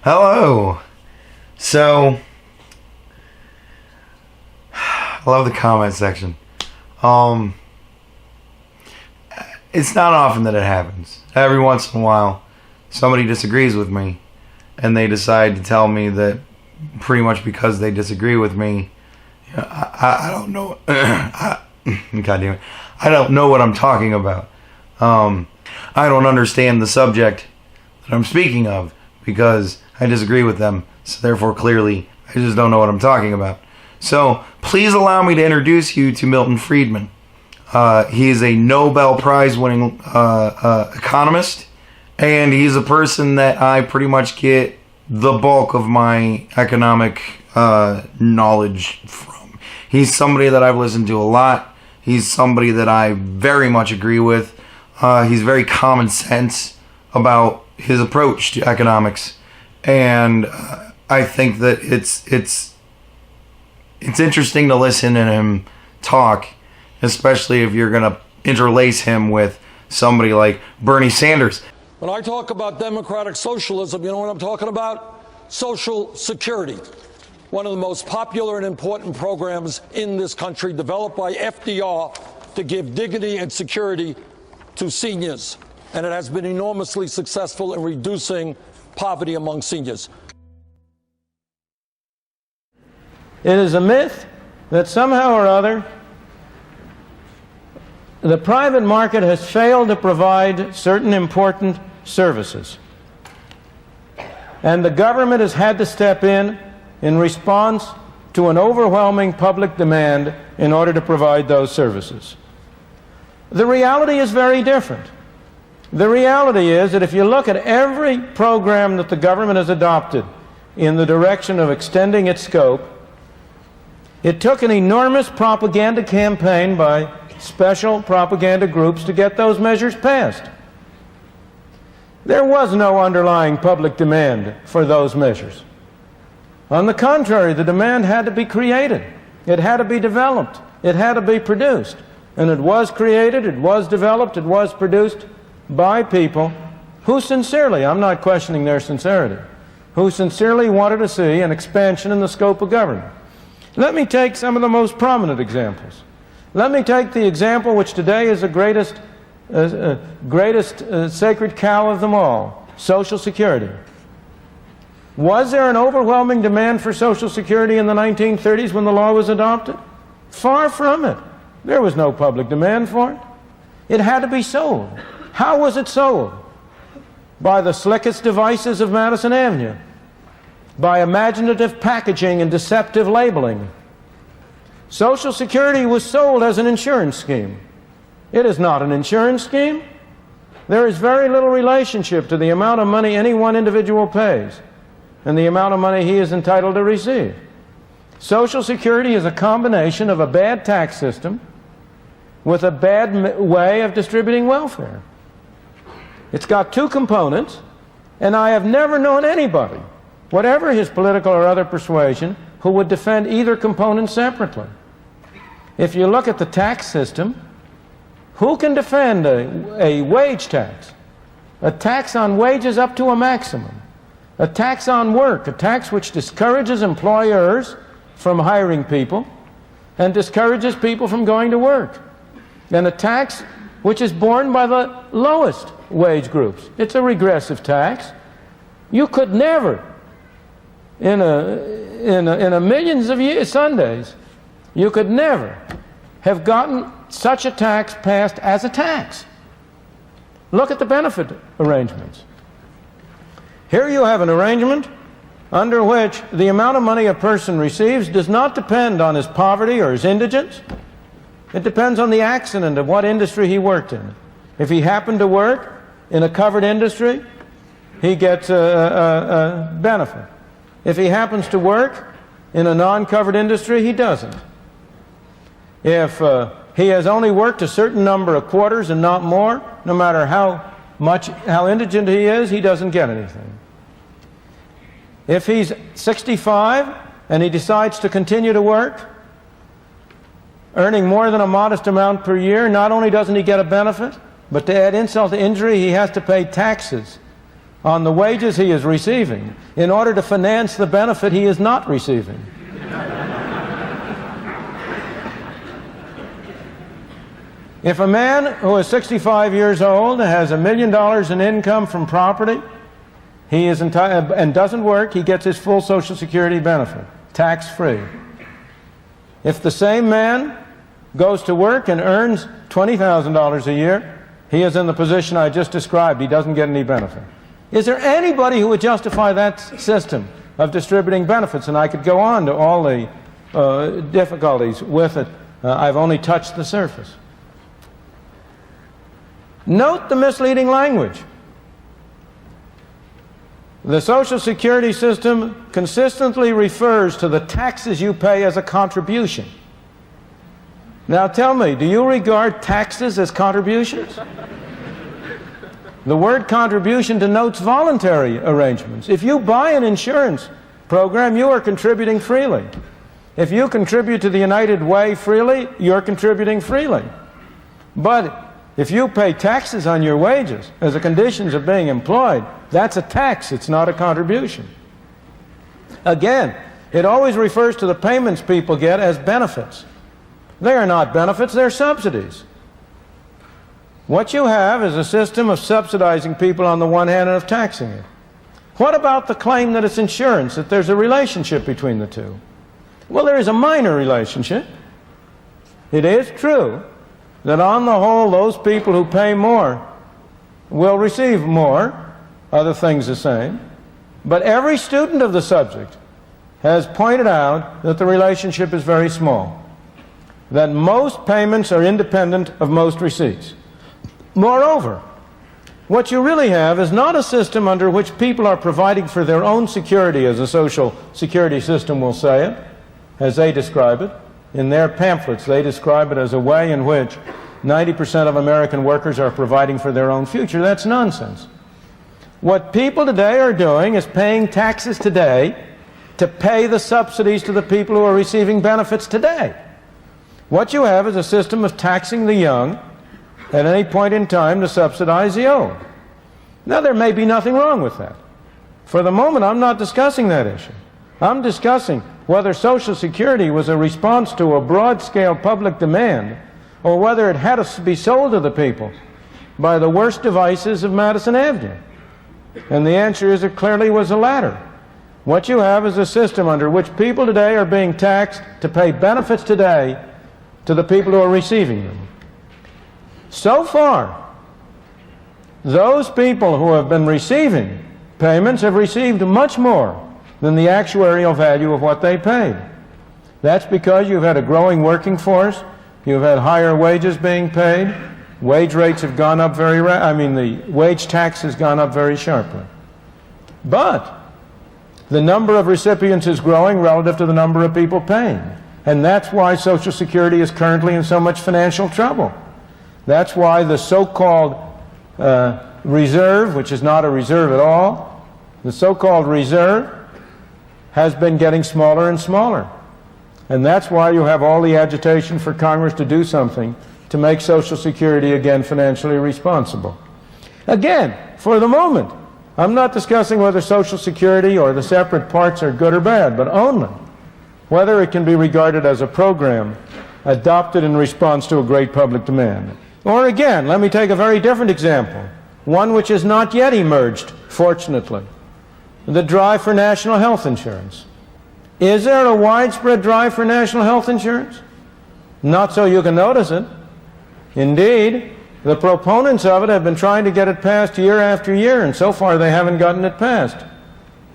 Hello. So, I love the comment section. It's not often that it happens. Every once in a while, somebody disagrees with me, and they decide to tell me that pretty much because they disagree with me, I don't know. God damn it. I don't know what I'm talking about. I don't understand the subject that I'm speaking of because I disagree with them. So therefore, clearly, I just don't know what I'm talking about. So please allow me to introduce you to Milton Friedman. He is a Nobel Prize winning economist, and he's a person that I pretty much get the bulk of my economic knowledge from. He's somebody that I've listened to a lot. He's somebody that I very much agree with. He's very common sense about his approach to economics, and I think that it's interesting to listen to him talk, especially if you're going to interlace him with somebody like Bernie Sanders. When I talk about democratic socialism, you know what I'm talking about? Social Security, one of the most popular and important programs in this country, developed by FDR to give dignity and security to seniors. And it has been enormously successful in reducing poverty among seniors. It is a myth that somehow or other the private market has failed to provide certain important services, and the government has had to step in response to an overwhelming public demand in order to provide those services. The reality is very different. The reality is that if you look at every program that the government has adopted in the direction of extending its scope, it took an enormous propaganda campaign by special propaganda groups to get those measures passed. There was no underlying public demand for those measures. On the contrary, the demand had to be created. It had to be developed. It had to be produced. And it was created, it was developed, it was produced by people who sincerely, I'm not questioning their sincerity, who sincerely wanted to see an expansion in the scope of government. Let me take some of the most prominent examples. Let me take the example which today is the greatest sacred cow of them all, Social Security. Was there an overwhelming demand for Social Security in the 1930s when the law was adopted? Far from it. There was no public demand for it. It had to be sold. How was it sold? By the slickest devices of Madison Avenue, by imaginative packaging and deceptive labeling. Social Security was sold as an insurance scheme. It is not an insurance scheme. There is very little relationship to the amount of money any one individual pays and the amount of money he is entitled to receive. Social Security is a combination of a bad tax system with a bad way of distributing welfare. It's got two components, and I have never known anybody, whatever his political or other persuasion, who would defend either component separately. If you look at the tax system, who can defend a wage tax? A tax on wages up to a maximum. A tax on work, a tax which discourages employers from hiring people and discourages people from going to work. And a tax which is borne by the lowest wage groups. It's a regressive tax. You could never, in a millions of Sundays, you could never have gotten such a tax passed as a tax. Look at the benefit arrangements. Here you have an arrangement under which the amount of money a person receives does not depend on his poverty or his indigence. It depends on the accident of what industry he worked in. If he happened to work in a covered industry, he gets a benefit. If he happens to work in a non-covered industry, he doesn't. If he has only worked a certain number of quarters and not more, no matter how indigent he is, he doesn't get anything. If he's 65 and he decides to continue to work, earning more than a modest amount per year, not only doesn't he get a benefit, but to add insult to injury, he has to pay taxes on the wages he is receiving in order to finance the benefit he is not receiving. If a man who is 65 years old has $1 million in income from property, he is entitled and doesn't work, he gets his full Social Security benefit, tax-free. If the same man goes to work and earns $20,000 a year, he is in the position I just described. He doesn't get any benefit. Is there anybody who would justify that system of distributing benefits? And I could go on to all the difficulties with it. I've only touched the surface. Note the misleading language. The Social Security system consistently refers to the taxes you pay as a contribution. Now tell me, do you regard taxes as contributions? The word contribution denotes voluntary arrangements. If you buy an insurance program, you are contributing freely. If you contribute to the United Way freely, you're contributing freely. But if you pay taxes on your wages as a condition of being employed, that's a tax, it's not a contribution. Again, it always refers to the payments people get as benefits. They are not benefits, they're subsidies. What you have is a system of subsidizing people on the one hand and of taxing it. What about the claim that it's insurance, that there's a relationship between the two? Well, there is a minor relationship. It is true that on the whole, those people who pay more will receive more, other things the same. But every student of the subject has pointed out that the relationship is very small, that most payments are independent of most receipts. Moreover, what you really have is not a system under which people are providing for their own security, as a Social Security system will say it, as they describe it. In their pamphlets, they describe it as a way in which 90% of American workers are providing for their own future. That's nonsense. What people today are doing is paying taxes today to pay the subsidies to the people who are receiving benefits today. What you have is a system of taxing the young at any point in time to subsidize the old. Now, there may be nothing wrong with that. For the moment, I'm not discussing that issue. I'm discussing whether Social Security was a response to a broad-scale public demand or whether it had to be sold to the people by the worst devices of Madison Avenue. And the answer is it clearly was the latter. What you have is a system under which people today are being taxed to pay benefits today to the people who are receiving them. So far, those people who have been receiving payments have received much more than the actuarial value of what they paid. That's because you've had a growing working force, you've had higher wages being paid, wage rates have gone up the wage tax has gone up very sharply. But the number of recipients is growing relative to the number of people paying. And that's why Social Security is currently in so much financial trouble. That's why the so-called reserve, which is not a reserve at all, the so-called reserve has been getting smaller and smaller. And that's why you have all the agitation for Congress to do something to make Social Security again financially responsible. Again, for the moment, I'm not discussing whether Social Security or the separate parts are good or bad, but only whether it can be regarded as a program adopted in response to a great public demand. Or again, let me take a very different example, one which has not yet emerged, fortunately, the drive for national health insurance. Is there a widespread drive for national health insurance? Not so you can notice it. Indeed, the proponents of it have been trying to get it passed year after year, and so far they haven't gotten it passed.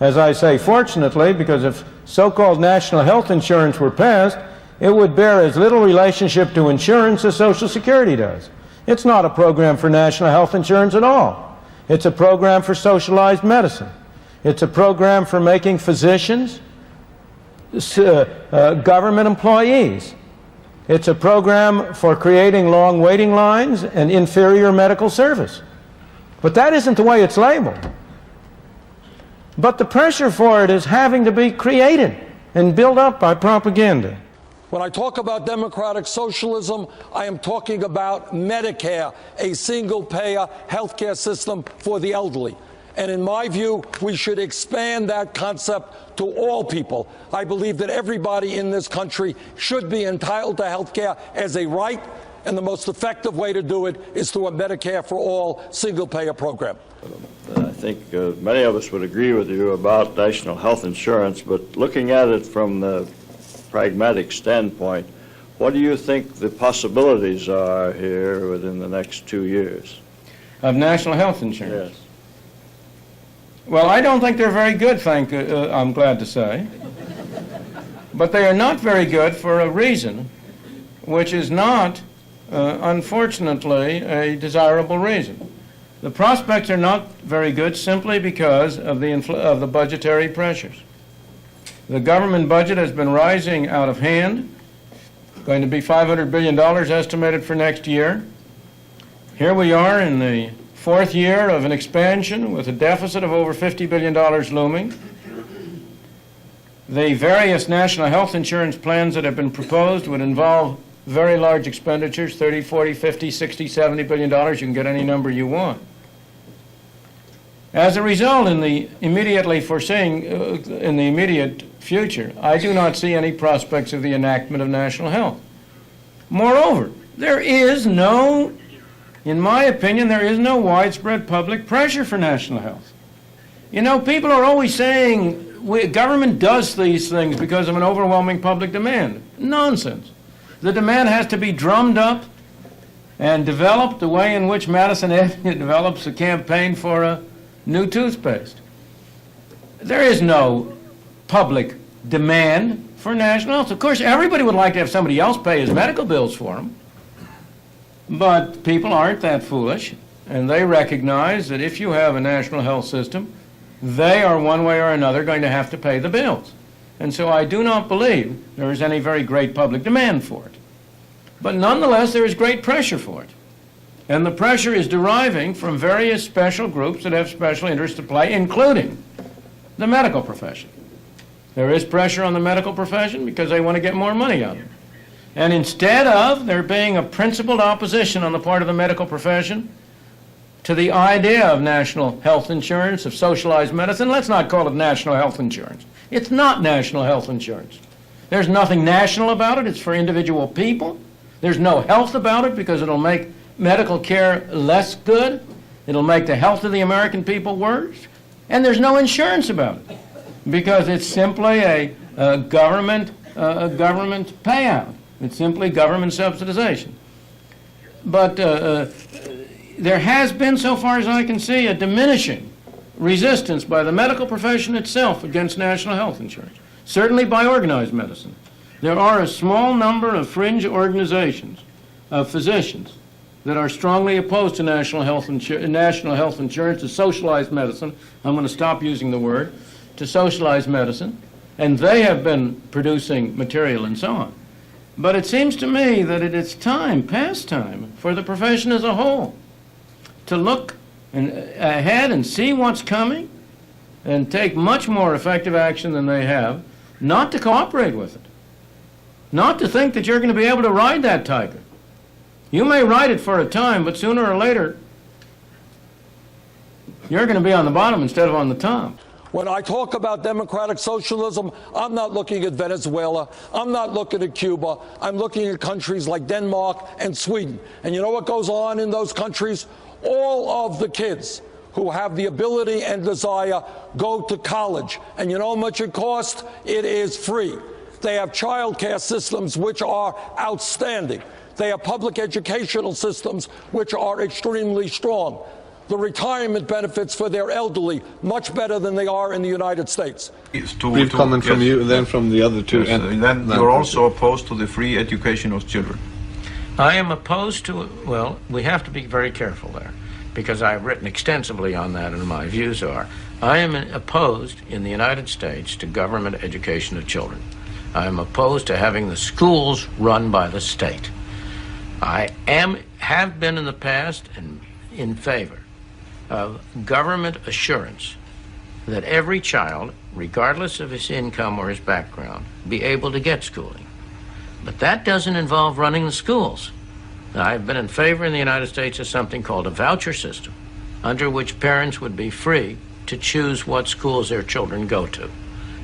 As I say, fortunately, because if so-called national health insurance were passed, it would bear as little relationship to insurance as Social Security does. It's not a program for national health insurance at all. It's a program for socialized medicine. It's a program for making physicians government employees. It's a program for creating long waiting lines and inferior medical service. But that isn't the way it's labeled. But the pressure for it is having to be created and built up by propaganda. When I talk about democratic socialism, I am talking about Medicare, a single-payer health care system for the elderly. And in my view, we should expand that concept to all people. I believe that everybody in this country should be entitled to health care as a right, and the most effective way to do it is through a Medicare for All single-payer program. I think many of us would agree with you about national health insurance, but looking at it from the pragmatic standpoint, what do you think the possibilities are here within the next 2 years? Of national health insurance? Yes. Well, I don't think they're very good, I'm glad to say. But they are not very good for a reason, which is not, unfortunately, a desirable reason. The prospects are not very good simply because of the budgetary pressures. The government budget has been rising out of hand, going to be $500 billion estimated for next year. Here we are in the fourth year of an expansion with a deficit of over $50 billion looming. The various national health insurance plans that have been proposed would involve very large expenditures, 30, 40, 50, 60, $70 billion. You can get any number you want. As a result, in the immediate future, I do not see any prospects of the enactment of national health. Moreover, in my opinion, there is no widespread public pressure for national health. You know, people are always saying government does these things because of an overwhelming public demand. Nonsense. The demand has to be drummed up and developed the way in which Madison Avenue develops a campaign for a new toothpaste. There is no public demand for national health. Of course, everybody would like to have somebody else pay his medical bills for him. But people aren't that foolish, and they recognize that if you have a national health system, they are one way or another going to have to pay the bills. And so I do not believe there is any very great public demand for it. But nonetheless, there is great pressure for it. And the pressure is deriving from various special groups that have special interests to play, including the medical profession. There is pressure on the medical profession because they want to get more money out of it. And instead of there being a principled opposition on the part of the medical profession to the idea of national health insurance, of socialized medicine, let's not call it national health insurance. It's not national health insurance. There's nothing national about it. It's for individual people. There's no health about it because it'll make medical care less good. It'll make the health of the American people worse. And there's no insurance about it because it's simply a government payout. It's simply government subsidization. But there has been, so far as I can see, a diminishing resistance by the medical profession itself against national health insurance, certainly by organized medicine. There are a small number of fringe organizations of physicians that are strongly opposed to national health insurance, to socialized medicine. I'm going to stop using the word, to socialized medicine, and they have been producing material and so on. But it seems to me that it is past time, for the profession as a whole to look ahead and see what's coming and take much more effective action than they have, not to cooperate with it, not to think that you're going to be able to ride that tiger. You may ride it for a time, but sooner or later, you're going to be on the bottom instead of on the top. When I talk about democratic socialism, I'm not looking at Venezuela. I'm not looking at Cuba. I'm looking at countries like Denmark and Sweden. And you know what goes on in those countries? All of the kids who have the ability and desire go to college. And you know how much it costs? It is free. They have child care systems which are outstanding. They have public educational systems which are extremely strong. The retirement benefits for their elderly much better than they are in the United States. Brief comment from you, and then from the other two. Yes, and then you're also opposed to the free education of children. I am opposed to, well, we have to be very careful there, because I've written extensively on that, and my views are, I am opposed in the United States to government education of children. I am opposed to having the schools run by the state. I have been in the past and in favor of government assurance that every child, regardless of his income or his background, be able to get schooling. But that doesn't involve running the schools. I've been in favor in the United States of something called a voucher system, under which parents would be free to choose what schools their children go to.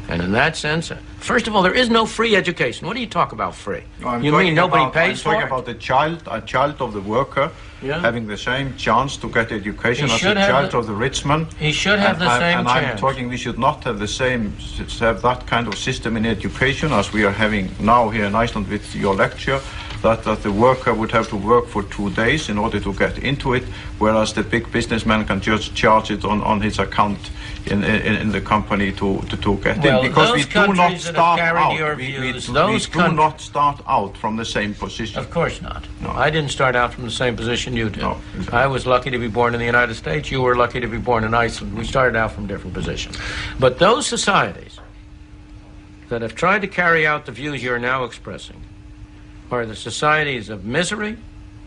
And in that sense, first of all, there is no free education. What do you talk about free? No, you mean nobody pays for it? I'm talking about a child of the worker having the same chance to get education as a child of the rich man. He should have the same chance. And I'm talking we should not have have that kind of system in education as we are having now here in Iceland with your lecture, that the worker would have to work for 2 days in order to get into it, whereas the big businessman can just charge it on his account in the company to get in, because we do not start out. We do not start out from the same position. Of course not. No. I didn't start out from the same position you did. No, exactly. I was lucky to be born in the United States. You were lucky to be born in Iceland. We started out from different positions. But those societies that have tried to carry out the views you're now expressing are the societies of misery,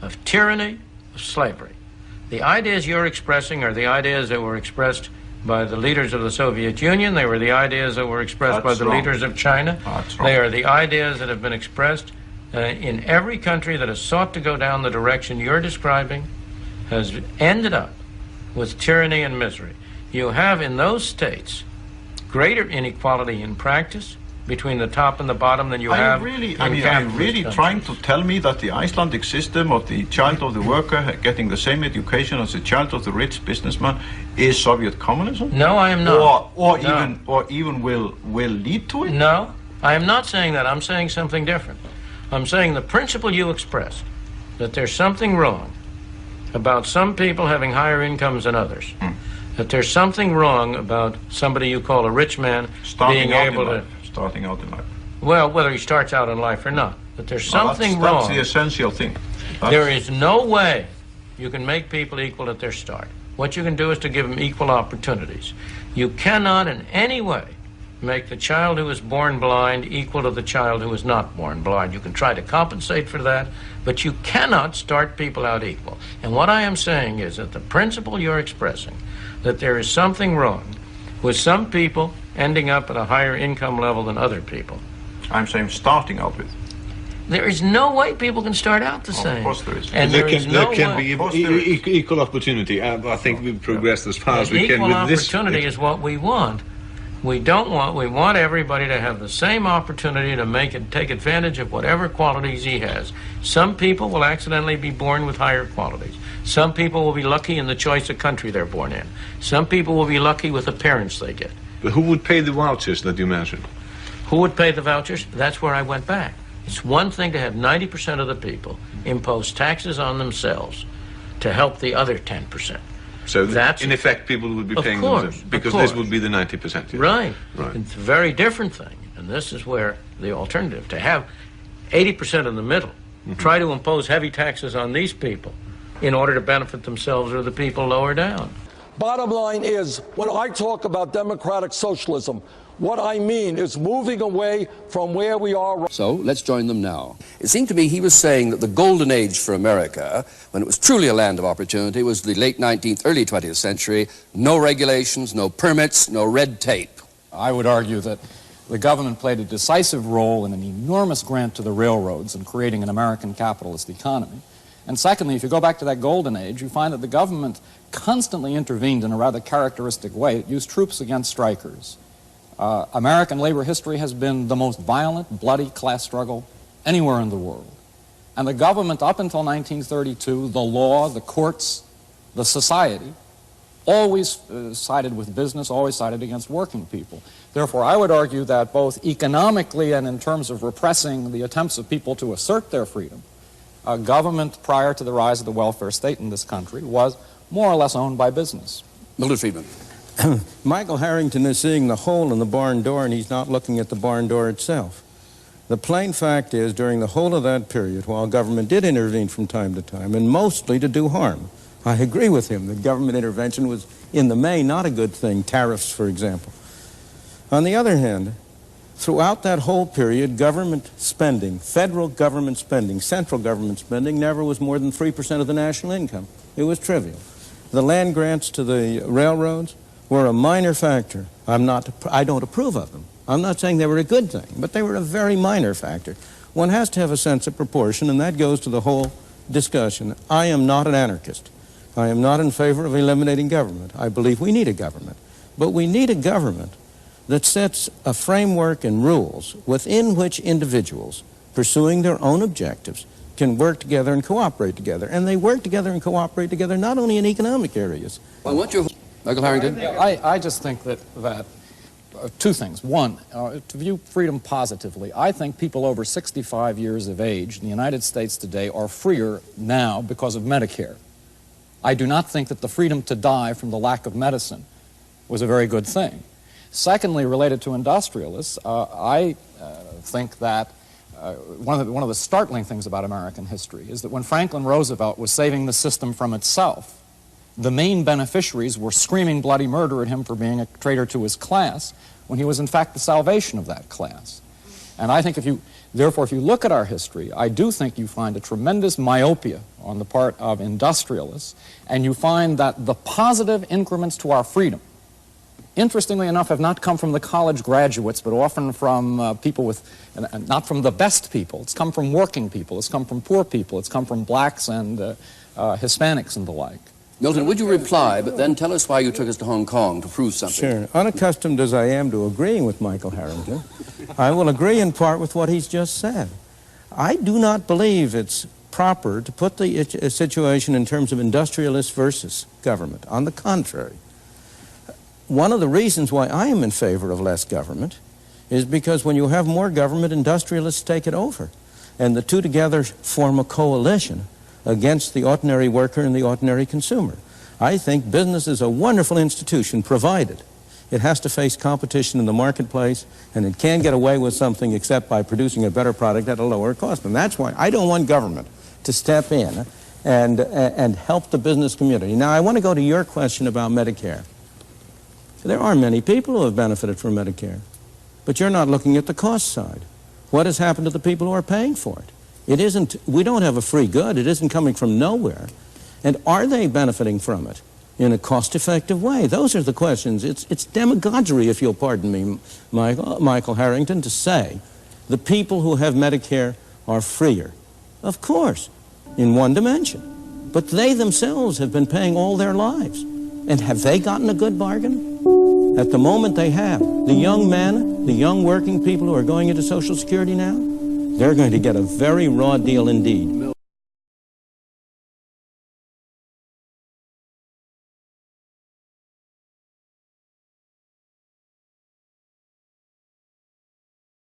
of tyranny, of slavery. The ideas you're expressing are the ideas that were expressed by the leaders of the Soviet Union. They were the ideas that were expressed by the leaders of China. They are the ideas that have been expressed in every country that has sought to go down the direction you're describing, has ended up with tyranny and misery. You have in those states greater inequality in practice between the top and the bottom than you have are you capitalist really countries. trying to tell me that the Icelandic system of the child of the worker getting the same education as the child of the rich businessman is Soviet communism? No, I am not. Or No. even will lead to it? No, I am not saying that. I'm saying something different. I'm saying the principle you expressed, that there's something wrong about some people having higher incomes than others, that there's something wrong about somebody you call a rich man being able to... Starting out in life. Well, whether he starts out in life or not, but there's something wrong. That's the essential thing. There is no way you can make people equal at their start. What you can do is to give them equal opportunities. You cannot in any way make the child who is born blind equal to the child who is not born blind. You can try to compensate for that, but you cannot start people out equal. And what I am saying is that the principle you're expressing, that there is something wrong with some people ending up at a higher income level than other people. I'm saying starting out with. There is no way people can start out the same. Of course there is. And there can be way. equal opportunity. I think we've progressed as far as we can with this. Equal opportunity is what we want. We want everybody to have the same opportunity to take advantage of whatever qualities he has. Some people will accidentally be born with higher qualities. Some people will be lucky in the choice of country they're born in. Some people will be lucky with the parents they get. But who would pay the vouchers that you mentioned? Who would pay the vouchers? That's where I went back. It's one thing to have 90% of the people impose taxes on themselves to help the other 10%. So in effect, people would be paying themselves, because this would be the 90%. Yeah. Right. Right. It's a very different thing. And this is where the alternative, to have 80% in the middle, try to impose heavy taxes on these people in order to benefit themselves or the people lower down. Bottom line is, when I talk about democratic socialism, what I mean is moving away from where we are. So let's join them now. It seemed to me he was saying that the golden age for America, when it was truly a land of opportunity, was the late 19th, early 20th century. No regulations, no permits, no red tape. I would argue that the government played a decisive role in an enormous grant to the railroads in creating an American capitalist economy. And secondly, if you go back to that golden age, you find that the government constantly intervened in a rather characteristic way. It used troops against strikers. American labor history has been the most violent, bloody class struggle anywhere in the world. And the government, up until 1932, the law, the courts, the society, always sided with business, always sided against working people. Therefore, I would argue that both economically and in terms of repressing the attempts of people to assert their freedom, government prior to the rise of the welfare state in this country was more or less owned by business. Mildred Friedman. Michael Harrington is seeing the hole in the barn door, and he's not looking at the barn door itself. The plain fact is, during the whole of that period, while government did intervene from time to time, and mostly to do harm, I agree with him that government intervention was, in the main, not a good thing, tariffs, for example. On the other hand, throughout that whole period, government spending, federal government spending, central government spending, never was more than 3% of the national income. It was trivial. The land grants to the railroads were a minor factor. I don't approve of them. I'm not saying they were a good thing, but they were a very minor factor. One has to have a sense of proportion, and that goes to the whole discussion. I am not an anarchist. I am not in favor of eliminating government. I believe we need a government. But we need a government that sets a framework and rules within which individuals pursuing their own objectives can work together and cooperate together. And they work together and cooperate together not only in economic areas. Well, what you, Michael Harrington? I just think that two things. One, to view freedom positively, I think people over 65 years of age in the United States today are freer now because of Medicare. I do not think that the freedom to die from the lack of medicine was a very good thing. Secondly, related to industrialists, I think that one of the startling things about American history is that when Franklin Roosevelt was saving the system from itself, the main beneficiaries were screaming bloody murder at him for being a traitor to his class, when he was in fact the salvation of that class. And I think therefore if you look at our history, I do think you find a tremendous myopia on the part of industrialists, and you find that the positive increments to our freedom, interestingly enough, have not come from the college graduates, but often from people with, not from the best people. It's come from working people, it's come from poor people, it's come from blacks and Hispanics and the like. Milton, would you reply, but then tell us why you took us to Hong Kong to prove something? Sure. Unaccustomed as I am to agreeing with Michael Harrington, I will agree in part with what he's just said. I do not believe it's proper to put the situation in terms of industrialists versus government. On the contrary, one of the reasons why I am in favor of less government is because when you have more government, industrialists take it over. And the two together form a coalition against the ordinary worker and the ordinary consumer. I think business is a wonderful institution, provided it has to face competition in the marketplace, and it can't get away with something except by producing a better product at a lower cost. And that's why I don't want government to step in and help the business community. Now, I want to go to your question about Medicare. There are many people who have benefited from Medicare, but you're not looking at the cost side. What has happened to the people who are paying for it? It isn't, we don't have a free good. It isn't coming from nowhere. And are they benefiting from it in a cost-effective way? Those are the questions. It's demagoguery, if you'll pardon me, Michael Harrington, to say the people who have Medicare are freer. Of course, in one dimension. But they themselves have been paying all their lives. And have they gotten a good bargain? At the moment they have. The young men, the young working people who are going into Social Security now, they're going to get a very raw deal indeed.